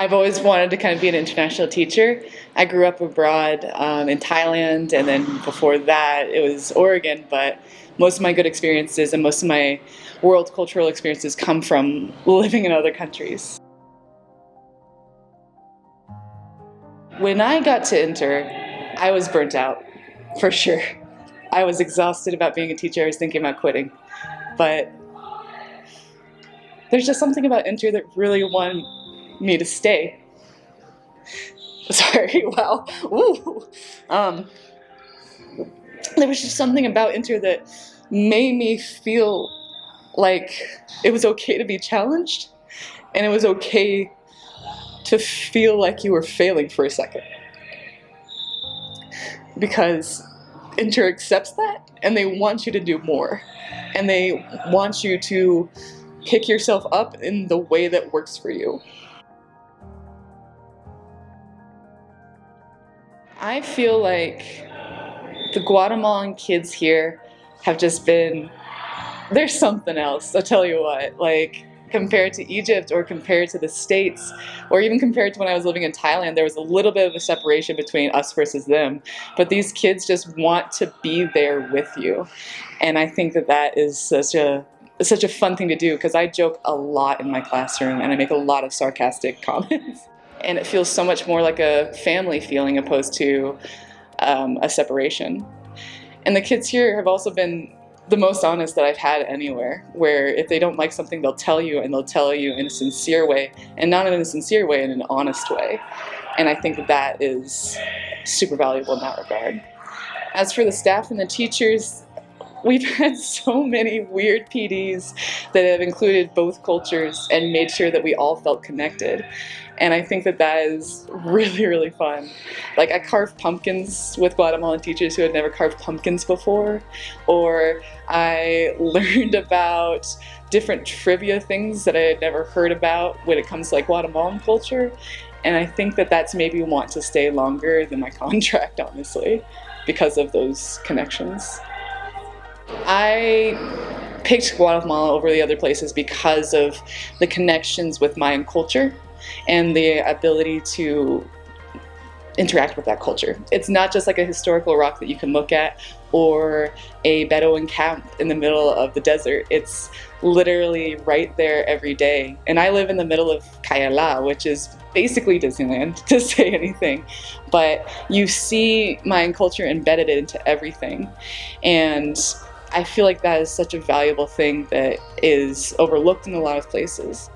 I've always wanted to kind of be an international teacher. I grew up abroad in Thailand, and then before that it was Oregon, but most of my good experiences and most of my world cultural experiences come from living in other countries. When I got to Inter, I was burnt out, for sure. I was exhausted about being a teacher. I was thinking about quitting. But there's just something about Inter that really wanted me to stay. Sorry, wow. Ooh. There was just something about Inter that made me feel like it was okay to be challenged, and it was okay to feel like you were failing for a second. Because Inter accepts that, and they want you to do more. And they want you to pick yourself up in the way that works for you. I feel like the Guatemalan kids here have just been, there's something else, I'll tell you what. Like, compared to Egypt or compared to the States or even compared to when I was living in Thailand, there was a little bit of a separation between us versus them. But these kids just want to be there with you. And I think that that is such a fun thing to do, because I joke a lot in my classroom and I make a lot of sarcastic comments. And it feels so much more like a family feeling opposed to a separation. And the kids here have also been the most honest that I've had anywhere, where if they don't like something, they'll tell you, and they'll tell you in a sincere way, and not in a sincere way, in an honest way. And I think that that is super valuable in that regard. As for the staff and the teachers, we've had so many weird PDs that have included both cultures and made sure that we all felt connected. And I think that that is really, really fun. Like, I carved pumpkins with Guatemalan teachers who had never carved pumpkins before. Or I learned about different trivia things that I had never heard about when it comes to like Guatemalan culture. And I think that that's made me want to stay longer than my contract, honestly, because of those connections. I picked Guatemala over the other places because of the connections with Mayan culture and the ability to interact with that culture. It's not just like a historical rock that you can look at or a Bedouin camp in the middle of the desert. It's literally right there every day. And I live in the middle of Cayala, which is basically Disneyland, to say anything. But you see Mayan culture embedded into everything. And I feel like that is such a valuable thing that is overlooked in a lot of places.